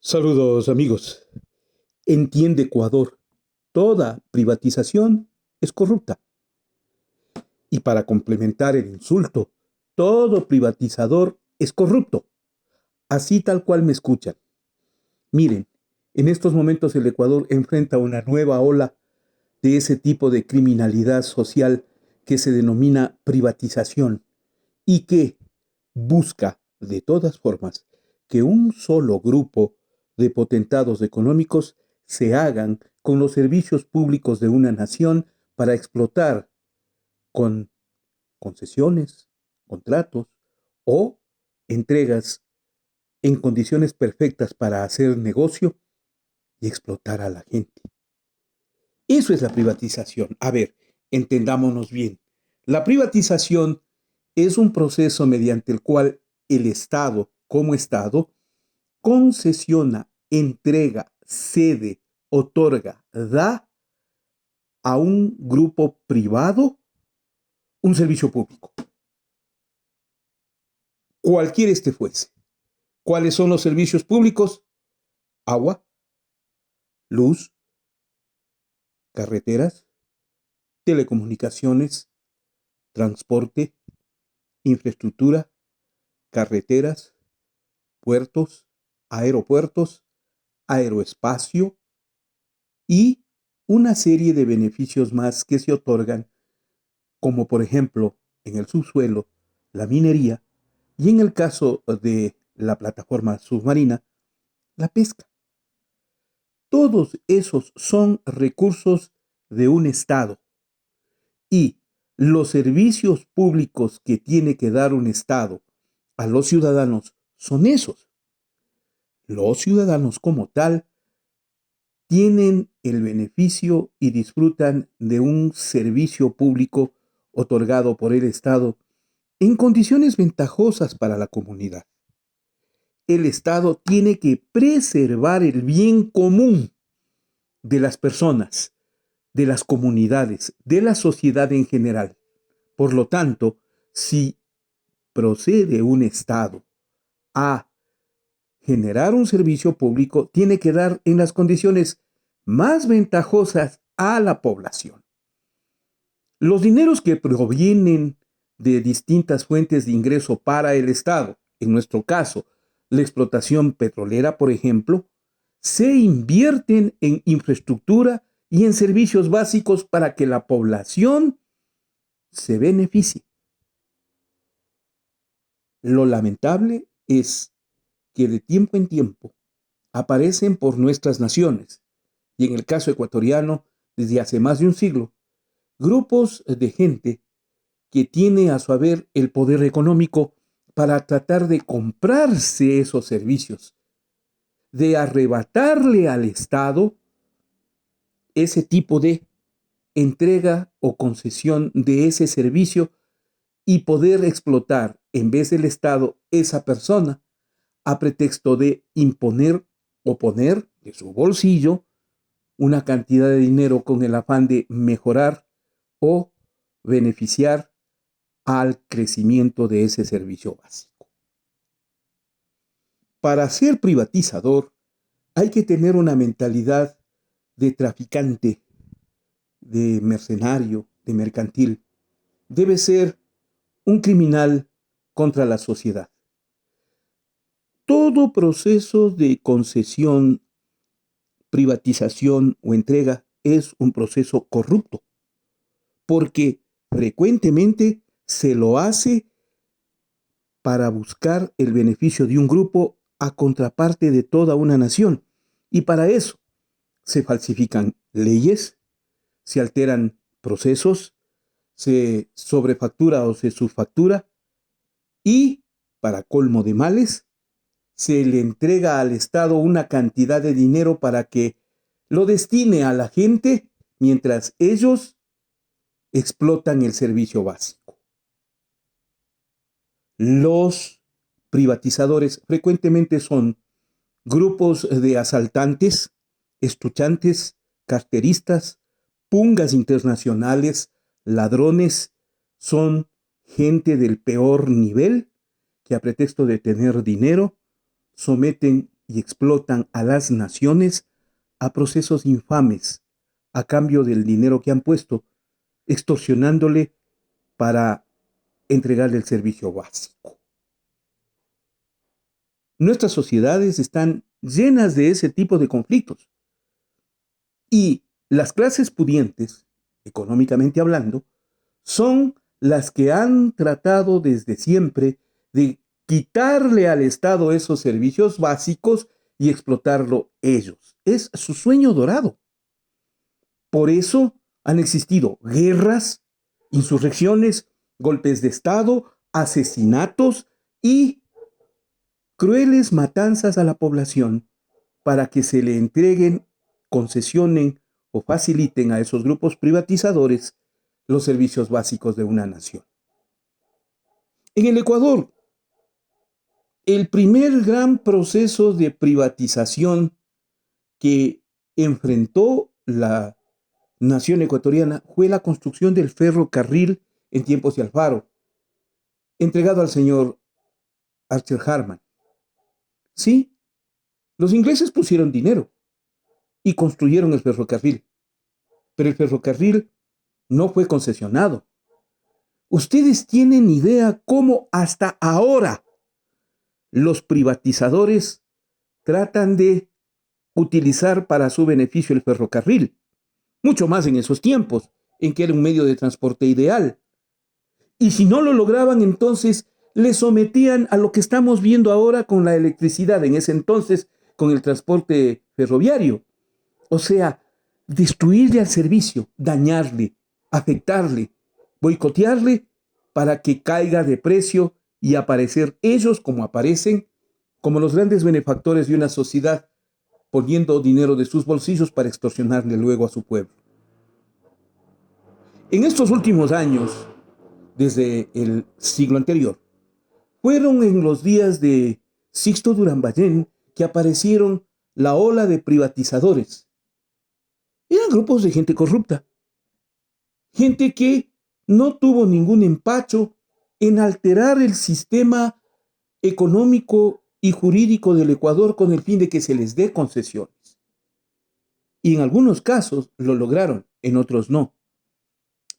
Saludos amigos. Entiende Ecuador, toda privatización es corrupta. Y para complementar el insulto, todo privatizador es corrupto. Así tal cual me escuchan. Miren, en estos momentos el Ecuador enfrenta una nueva ola de ese tipo de criminalidad social que se denomina privatización y que busca, de todas formas, que un solo grupo de potentados económicos se hagan con los servicios públicos de una nación para explotar con concesiones, contratos o entregas en condiciones perfectas para hacer negocio y explotar a la gente. Eso es la privatización. A ver, entendámonos bien. La privatización es un proceso mediante el cual el Estado, como Estado, concesiona, entrega, cede, otorga, da a un grupo privado un servicio público, cualquier este fuese. ¿Cuáles son los servicios públicos? Agua, luz, carreteras, telecomunicaciones, transporte, infraestructura, carreteras, puertos, aeropuertos, aeroespacio y una serie de beneficios más que se otorgan, como por ejemplo en el subsuelo, la minería y en el caso de la plataforma submarina, la pesca. Todos esos son recursos de un Estado y los servicios públicos que tiene que dar un Estado a los ciudadanos son esos. Los ciudadanos como tal tienen el beneficio y disfrutan de un servicio público otorgado por el Estado en condiciones ventajosas para la comunidad. El Estado tiene que preservar el bien común de las personas, de las comunidades, de la sociedad en general. Por lo tanto, si procede un Estado a generar un servicio público, tiene que dar en las condiciones más ventajosas a la población. Los dineros que provienen de distintas fuentes de ingreso para el Estado, en nuestro caso, la explotación petrolera, por ejemplo, se invierten en infraestructura y en servicios básicos para que la población se beneficie. Lo lamentable es que de tiempo en tiempo aparecen por nuestras naciones, y en el caso ecuatoriano, desde hace más de un siglo, grupos de gente que tiene a su haber el poder económico para tratar de comprarse esos servicios, de arrebatarle al Estado ese tipo de entrega o concesión de ese servicio y poder explotar en vez del Estado esa persona a pretexto de imponer o poner de su bolsillo una cantidad de dinero con el afán de mejorar o beneficiar al crecimiento de ese servicio básico. Para ser privatizador hay que tener una mentalidad de traficante, de mercenario, de mercantil. Debe ser un criminal contra la sociedad. Todo proceso de concesión, privatización o entrega es un proceso corrupto, porque frecuentemente se lo hace para buscar el beneficio de un grupo a contraparte de toda una nación. Y para eso se falsifican leyes, se alteran procesos, se sobrefactura o se subfactura y, para colmo de males, se le entrega al Estado una cantidad de dinero para que lo destine a la gente mientras ellos explotan el servicio básico. Los privatizadores frecuentemente son grupos de asaltantes, estuchantes, carteristas, pungas internacionales, ladrones, son gente del peor nivel que a pretexto de tener dinero someten y explotan a las naciones a procesos infames a cambio del dinero que han puesto, extorsionándole para entregarle el servicio básico. Nuestras sociedades están llenas de ese tipo de conflictos y las clases pudientes, económicamente hablando, son las que han tratado desde siempre de quitarle al Estado esos servicios básicos y explotarlo ellos. Es su sueño dorado. Por eso han existido guerras, insurrecciones, golpes de Estado, asesinatos y crueles matanzas a la población para que se le entreguen, concesionen o faciliten a esos grupos privatizadores los servicios básicos de una nación. En el Ecuador, el primer gran proceso de privatización que enfrentó la nación ecuatoriana fue la construcción del ferrocarril en tiempos de Alfaro, entregado al señor Archer Harman. Sí, los ingleses pusieron dinero y construyeron el ferrocarril, pero el ferrocarril no fue concesionado. ¿Ustedes tienen idea cómo hasta ahora los privatizadores tratan de utilizar para su beneficio el ferrocarril? Mucho más en esos tiempos, en que era un medio de transporte ideal. Y si no lo lograban, entonces le sometían a lo que estamos viendo ahora con la electricidad, en ese entonces con el transporte ferroviario. O sea, destruirle al servicio, dañarle, afectarle, boicotearle para que caiga de precio y aparecer ellos como aparecen, como los grandes benefactores de una sociedad, poniendo dinero de sus bolsillos para extorsionarle luego a su pueblo. En estos últimos años, desde el siglo anterior, fueron en los días de Sixto Durán Ballén que aparecieron la ola de privatizadores. Eran grupos de gente corrupta, gente que no tuvo ningún empacho en alterar el sistema económico y jurídico del Ecuador con el fin de que se les dé concesiones. Y en algunos casos lo lograron, en otros no.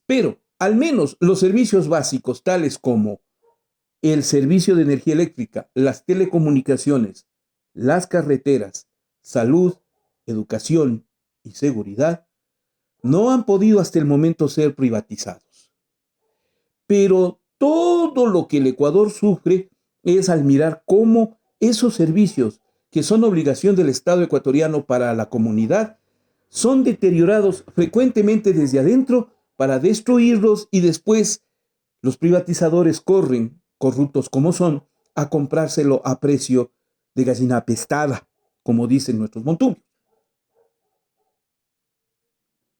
Pero al menos los servicios básicos, tales como el servicio de energía eléctrica, las telecomunicaciones, las carreteras, salud, educación y seguridad, no han podido hasta el momento ser privatizados. Pero todo lo que el Ecuador sufre es al mirar cómo esos servicios, que son obligación del Estado ecuatoriano para la comunidad, son deteriorados frecuentemente desde adentro para destruirlos y después los privatizadores corren, corruptos como son, a comprárselo a precio de gallina apestada, como dicen nuestros montubios.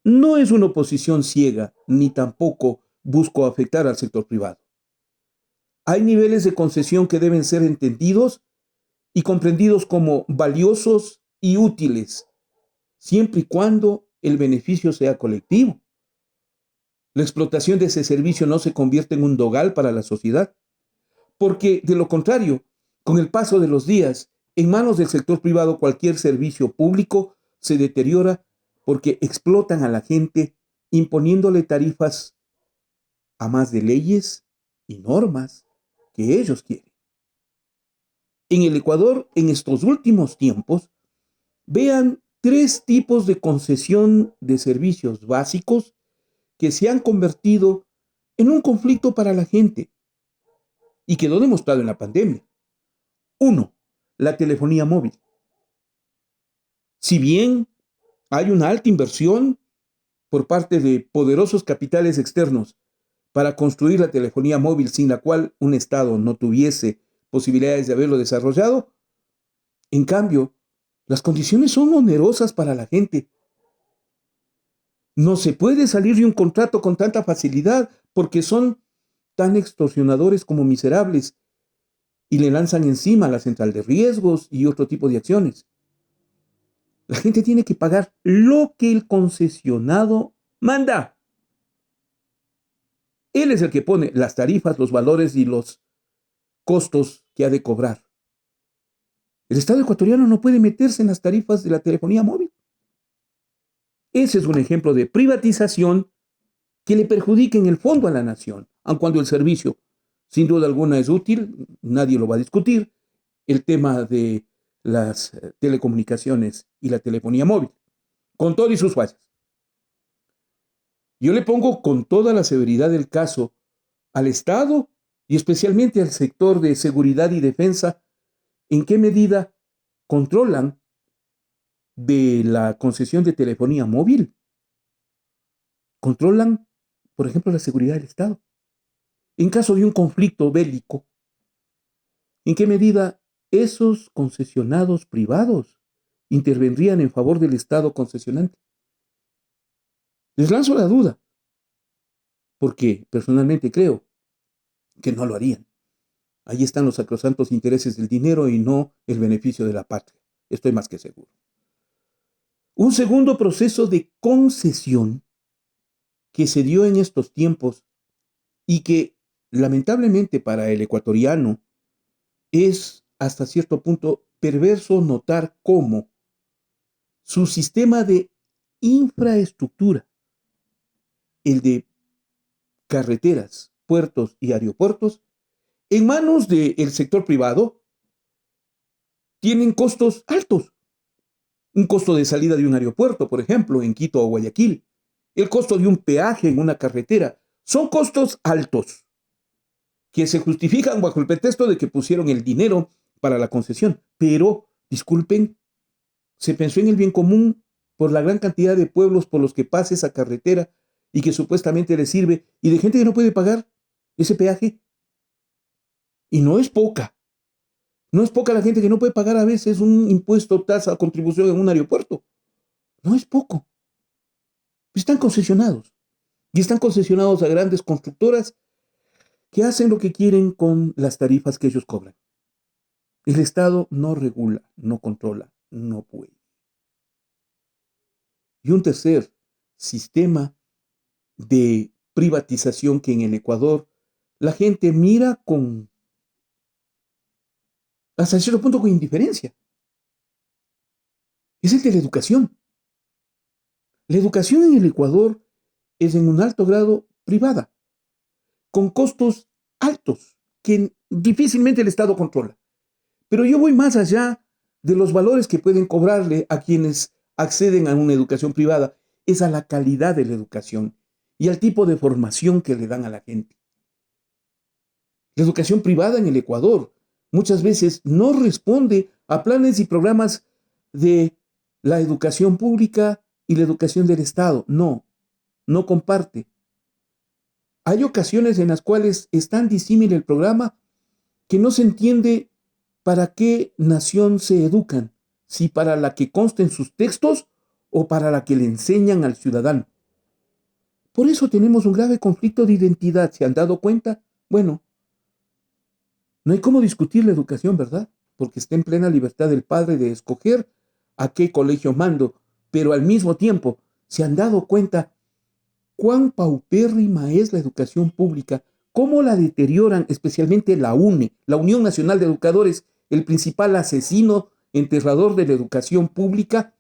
No es una oposición ciega, ni tampoco busco afectar al sector privado. Hay niveles de concesión que deben ser entendidos y comprendidos como valiosos y útiles, siempre y cuando el beneficio sea colectivo. La explotación de ese servicio no se convierte en un dogal para la sociedad, porque de lo contrario, con el paso de los días, en manos del sector privado cualquier servicio público se deteriora porque explotan a la gente imponiéndole tarifas a más de leyes y normas que ellos quieren. En el Ecuador, en estos últimos tiempos, vean 3 tipos de concesión de servicios básicos que se han convertido en un conflicto para la gente y quedó demostrado en la pandemia. 1. La telefonía móvil. Si bien hay una alta inversión por parte de poderosos capitales externos para construir la telefonía móvil sin la cual un Estado no tuviese posibilidades de haberlo desarrollado, en cambio, las condiciones son onerosas para la gente. No se puede salir de un contrato con tanta facilidad porque son tan extorsionadores como miserables y le lanzan encima la central de riesgos y otro tipo de acciones. La gente tiene que pagar lo que el concesionado manda. Él es el que pone las tarifas, los valores y los costos que ha de cobrar. El Estado ecuatoriano no puede meterse en las tarifas de la telefonía móvil. Ese es un ejemplo de privatización que le perjudica en el fondo a la nación, aun cuando el servicio sin duda alguna es útil, nadie lo va a discutir, el tema de las telecomunicaciones y la telefonía móvil, con todo y sus fallas. Yo le pongo con toda la severidad del caso al Estado y especialmente al sector de seguridad y defensa, en qué medida controlan de la concesión de telefonía móvil, controlan, por ejemplo, la seguridad del Estado. En caso de un conflicto bélico, ¿en qué medida esos concesionados privados intervendrían en favor del Estado concesionante? Les lanzo la duda, porque personalmente creo que no lo harían. Ahí están los sacrosantos intereses del dinero y no el beneficio de la patria. Estoy más que seguro. Un segundo proceso de concesión que se dio en estos tiempos y que lamentablemente para el ecuatoriano es hasta cierto punto perverso notar cómo su sistema de infraestructura, el de carreteras, puertos y aeropuertos, en manos del sector privado, tienen costos altos. Un costo de salida de un aeropuerto, por ejemplo, en Quito o Guayaquil, el costo de un peaje en una carretera, son costos altos que se justifican bajo el pretexto de que pusieron el dinero para la concesión. Pero, disculpen, se pensó en el bien común por la gran cantidad de pueblos por los que pasa esa carretera y que supuestamente le sirve, y de gente que no puede pagar ese peaje. Y no es poca. No es poca la gente que no puede pagar a veces un impuesto, tasa, contribución en un aeropuerto. No es poco. Están concesionados. Y están concesionados a grandes constructoras que hacen lo que quieren con las tarifas que ellos cobran. El Estado no regula, no controla, no puede. Y un tercer sistema de privatización que en el Ecuador la gente mira con, hasta cierto punto, con indiferencia, es el de la educación. La educación en el Ecuador es en un alto grado privada, con costos altos que difícilmente el Estado controla. Pero yo voy más allá de los valores que pueden cobrarle a quienes acceden a una educación privada, es a la calidad de la educación y al tipo de formación que le dan a la gente. La educación privada en el Ecuador muchas veces no responde a planes y programas de la educación pública y la educación del Estado. No, no comparte. Hay ocasiones en las cuales es tan disímil el programa que no se entiende para qué nación se educan, si para la que consten sus textos o para la que le enseñan al ciudadano. Por eso tenemos un grave conflicto de identidad. ¿Se han dado cuenta? Bueno, no hay cómo discutir la educación, ¿verdad? Porque está en plena libertad del padre de escoger a qué colegio mando, pero al mismo tiempo se han dado cuenta cuán paupérrima es la educación pública, cómo la deterioran, especialmente la UNE, la Unión Nacional de Educadores, el principal asesino, enterrador de la educación pública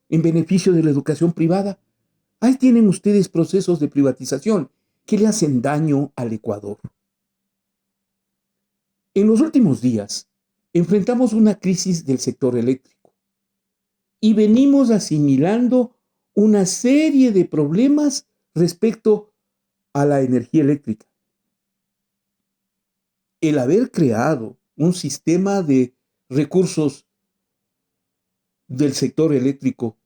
en beneficio de la educación privada. Ahí tienen ustedes procesos de privatización que le hacen daño al Ecuador. En los últimos días enfrentamos una crisis del sector eléctrico y venimos asimilando una serie de problemas respecto a la energía eléctrica. El haber creado un sistema de recursos del sector eléctrico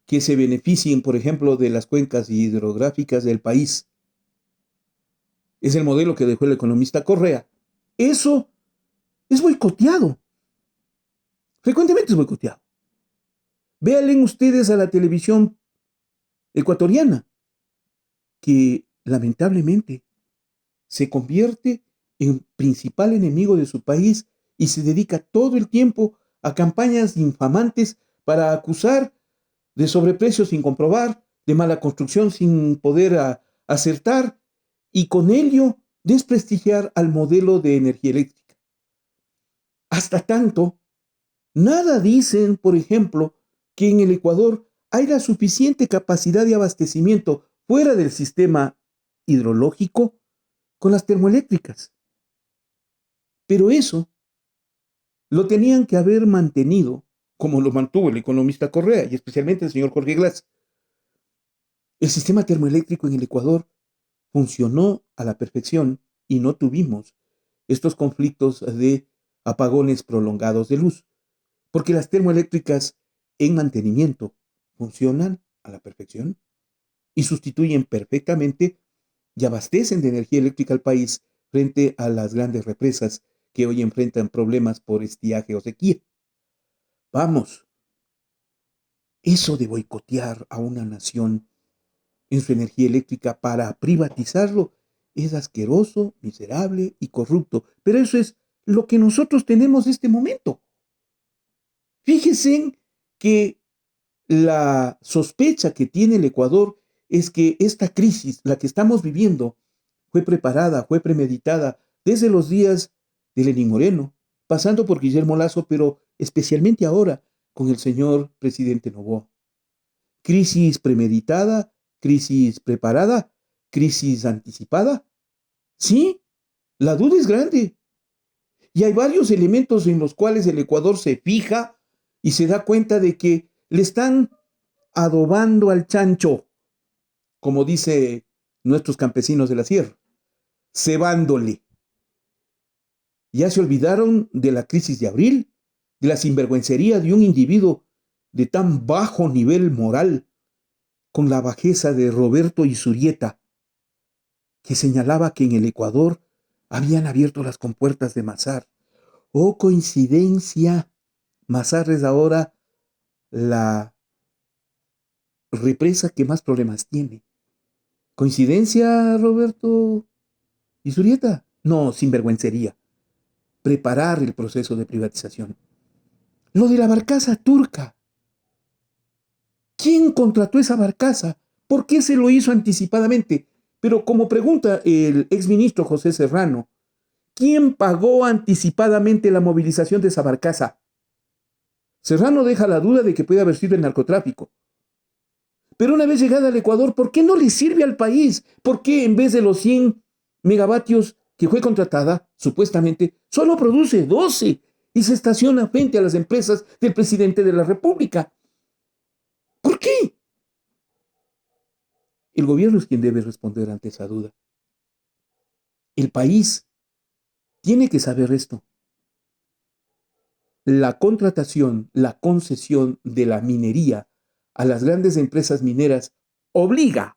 que se beneficien, por ejemplo, de las cuencas hidrográficas del país, es el modelo que dejó el economista Correa. Eso es boicoteado. Frecuentemente es boicoteado. Véanle ustedes a la televisión ecuatoriana, que lamentablemente se convierte en principal enemigo de su país y se dedica todo el tiempo a campañas infamantes para acusar de sobreprecios sin comprobar, de mala construcción sin poder acertar y con ello desprestigiar al modelo de energía eléctrica. Hasta tanto Nada dicen, por ejemplo, que en el Ecuador haya suficiente capacidad de abastecimiento fuera del sistema hidrológico con las termoeléctricas. Pero eso lo tenían que haber mantenido, como lo mantuvo el economista Correa y especialmente el señor Jorge Glass. El sistema termoeléctrico en el Ecuador funcionó a la perfección y no tuvimos estos conflictos de apagones prolongados de luz, porque las termoeléctricas en mantenimiento funcionan a la perfección y sustituyen perfectamente y abastecen de energía eléctrica al país frente a las grandes represas que hoy enfrentan problemas por estiaje o sequía. Vamos, eso de boicotear a una nación en su energía eléctrica para privatizarlo es asqueroso, miserable y corrupto. Pero eso es lo que nosotros tenemos en este momento. Fíjense que la sospecha que tiene el Ecuador es que esta crisis, la que estamos viviendo, fue preparada, fue premeditada desde los días de Lenín Moreno, pasando por Guillermo Lazo, pero especialmente ahora con el señor presidente Noboa. Crisis premeditada, crisis preparada, crisis anticipada. Sí, la duda es grande. Y hay varios elementos en los cuales el Ecuador se fija y se da cuenta de que le están adobando al chancho, como dice nuestros campesinos de la sierra, cebándole. Ya se olvidaron de la crisis de abril, de la sinvergüencería de un individuo de tan bajo nivel moral, con la bajeza de Roberto Isurieta, que señalaba que en el Ecuador habían abierto las compuertas de Mazar. ¡Oh, coincidencia! Mazar es ahora la represa que más problemas tiene. ¿Coincidencia, Roberto Isurieta? No, sinvergüencería. Preparar el proceso de privatización. Lo de la barcaza turca. ¿Quién contrató esa barcaza? ¿Por qué se lo hizo anticipadamente? Pero como pregunta el exministro José Serrano, ¿quién pagó anticipadamente la movilización de esa barcaza? Serrano deja la duda de que puede haber sido el narcotráfico. Pero una vez llegada al Ecuador, ¿por qué no le sirve al país? ¿Por qué en vez de los 100 megavatios que fue contratada, supuestamente, solo produce 12 y se estaciona frente a las empresas del presidente de la República? ¿Por qué? El gobierno es quien debe responder ante esa duda. El país tiene que saber esto. La contratación, la concesión de la minería a las grandes empresas mineras obliga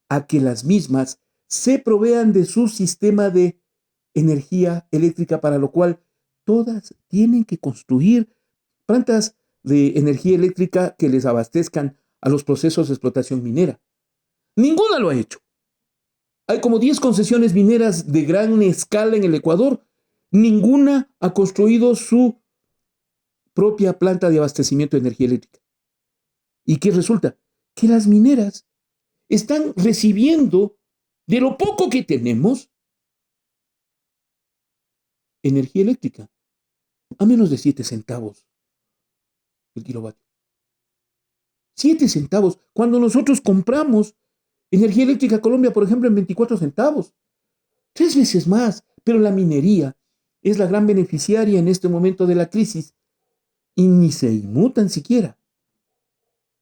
a que las mismas se provean de su sistema de energía eléctrica, para lo cual todas tienen que construir plantas de energía eléctrica que les abastezcan a los procesos de explotación minera. Ninguna lo ha hecho. Hay como 10 concesiones mineras de gran escala en el Ecuador. Ninguna ha construido su propia planta de abastecimiento de energía eléctrica. ¿Y qué resulta? Que las mineras están recibiendo de lo poco que tenemos energía eléctrica a menos de 7 centavos el kilovatio. 7 centavos. Cuando nosotros compramos energía eléctrica a Colombia, por ejemplo, en 24 centavos. 3 veces más. Pero la minería es la gran beneficiaria en este momento de la crisis y ni se inmutan siquiera.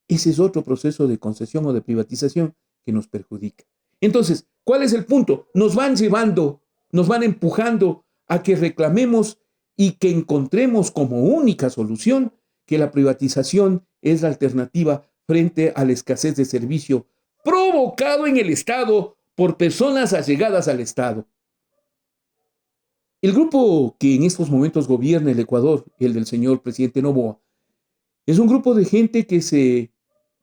Ese es otro proceso de concesión o de privatización que nos perjudica. Entonces, ¿cuál es el punto? Nos van llevando, nos van empujando a que reclamemos y que encontremos como única solución que la privatización es la alternativa frente a la escasez de servicio provocado en el Estado por personas allegadas al Estado. El grupo que en estos momentos gobierna el Ecuador, el del señor presidente Noboa, es un grupo de gente que se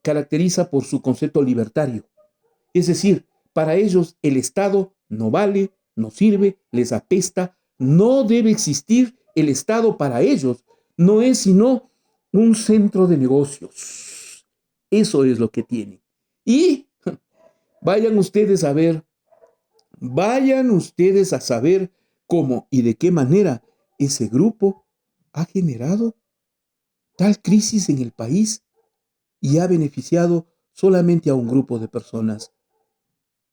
caracteriza por su concepto libertario. Es decir, para ellos el Estado no vale, no sirve, les apesta, no debe existir el Estado para ellos. No es sino un centro de negocios. Eso es lo que tienen. Y vayan ustedes a ver, vayan ustedes a saber cómo y de qué manera ese grupo ha generado tal crisis en el país y ha beneficiado solamente a un grupo de personas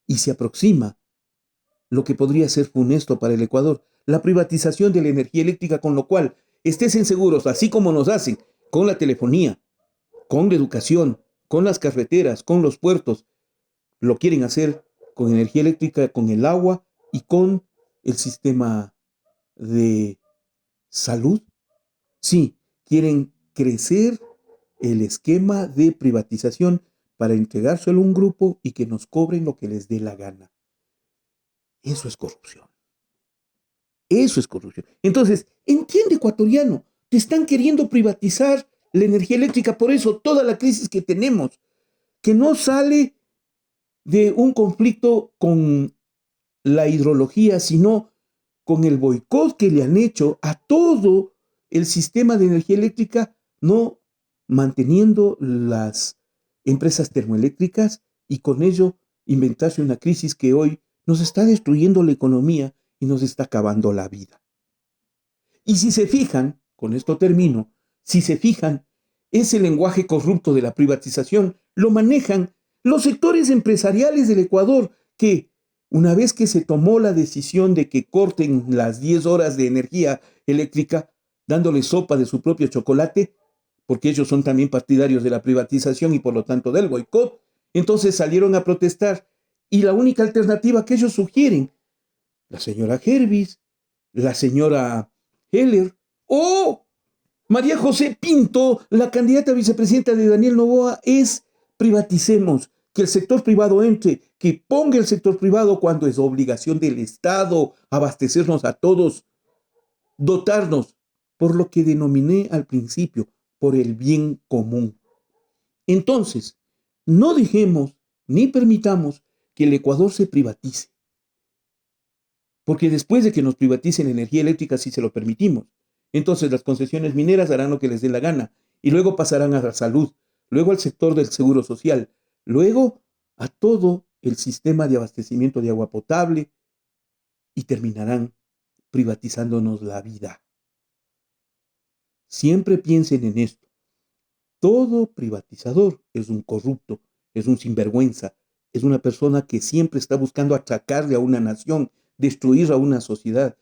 y se aproxima lo que podría ser funesto para el Ecuador, la privatización de la energía eléctrica, con lo cual estén seguros, así como nos hacen con la telefonía, con la educación, con las carreteras, con los puertos, lo quieren hacer con energía eléctrica, con el agua y con el sistema de salud. Sí, quieren crecer el esquema de privatización para entregárselo a un grupo y que nos cobren lo que les dé la gana. Eso es corrupción. Eso es corrupción. Entonces, entiende, ecuatoriano, te están queriendo privatizar la energía eléctrica, por eso toda la crisis que tenemos, que no sale de un conflicto con la hidrología, sino con el boicot que le han hecho a todo el sistema de energía eléctrica, no manteniendo las empresas termoeléctricas y con ello inventarse una crisis que hoy nos está destruyendo la economía y nos está acabando la vida. Y si se fijan, con esto termino, si se fijan, ese lenguaje corrupto de la privatización lo manejan los sectores empresariales del Ecuador que, una vez que se tomó la decisión de que corten las 10 horas de energía eléctrica, dándole sopa de su propio chocolate, porque ellos son también partidarios de la privatización y por lo tanto del boicot, entonces salieron a protestar. Y la única alternativa que ellos sugieren, la señora Hervis, la señora Heller o María José Pinto, la candidata a vicepresidenta de Daniel Noboa, es privaticemos, que el sector privado entre, que ponga el sector privado cuando es obligación del Estado abastecernos a todos, dotarnos, por lo que denominé al principio, por el bien común. Entonces, no dejemos ni permitamos que el Ecuador se privatice, porque después de que nos privaticen la energía eléctrica, si se lo permitimos, entonces las concesiones mineras harán lo que les dé la gana y luego pasarán a la salud, luego al sector del seguro social, luego a todo el sistema de abastecimiento de agua potable y terminarán privatizándonos la vida. Siempre piensen en esto. Todo privatizador es un corrupto, es un sinvergüenza, es una persona que siempre está buscando achacarle a una nación, destruir a una sociedad.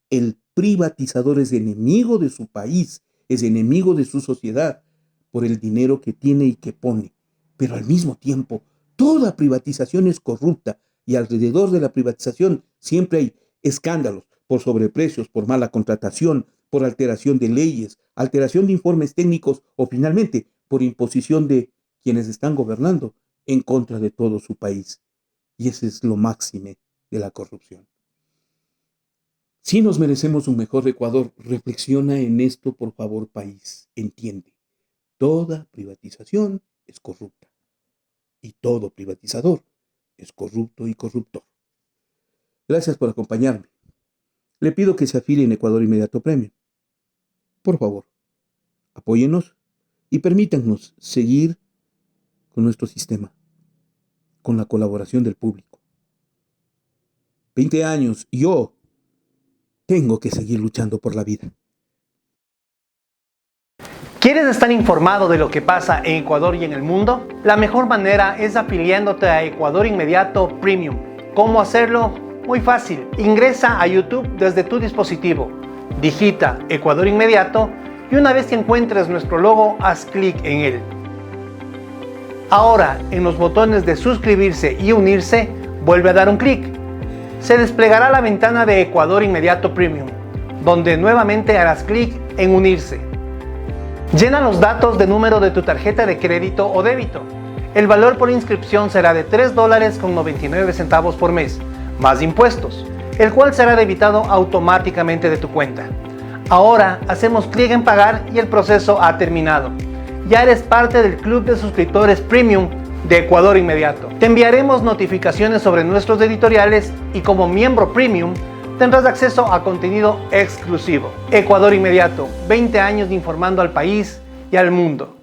El privatizador es enemigo de su país, es enemigo de su sociedad por el dinero que tiene y que pone. Pero al mismo tiempo, toda privatización es corrupta y alrededor de la privatización siempre hay escándalos por sobreprecios, por mala contratación, por alteración de leyes, alteración de informes técnicos o finalmente por imposición de quienes están gobernando en contra de todo su país. Y ese es lo máximo de la corrupción. Si nos merecemos un mejor Ecuador, reflexiona en esto, por favor, país. Entiende, toda privatización es corrupta y todo privatizador es corrupto y corruptor. Gracias por acompañarme. Le pido que se afilie en Ecuador Inmediato Premium. Por favor, apóyennos y permítanos seguir con nuestro sistema, con la colaboración del público. 20 años y yo tengo que seguir luchando por la vida. ¿Quieres estar informado de lo que pasa en Ecuador y en el mundo? La mejor manera es afiliándote a Ecuador Inmediato Premium. ¿Cómo hacerlo? Muy fácil. Ingresa a YouTube desde tu dispositivo. Digita Ecuador Inmediato y una vez que encuentres nuestro logo, haz clic en él. Ahora, en los botones de suscribirse y unirse, vuelve a dar un clic. Se desplegará la ventana de Ecuador Inmediato Premium, donde nuevamente harás clic en unirse. Llena los datos de número de tu tarjeta de crédito o débito. El valor por inscripción será de $3.99 por mes, más impuestos, el cual será debitado automáticamente de tu cuenta. Ahora hacemos clic en pagar y el proceso ha terminado. Ya eres parte del club de suscriptores Premium de Ecuador Inmediato. Te enviaremos notificaciones sobre nuestros editoriales y como miembro Premium tendrás acceso a contenido exclusivo. Ecuador Inmediato, 20 años informando al país y al mundo.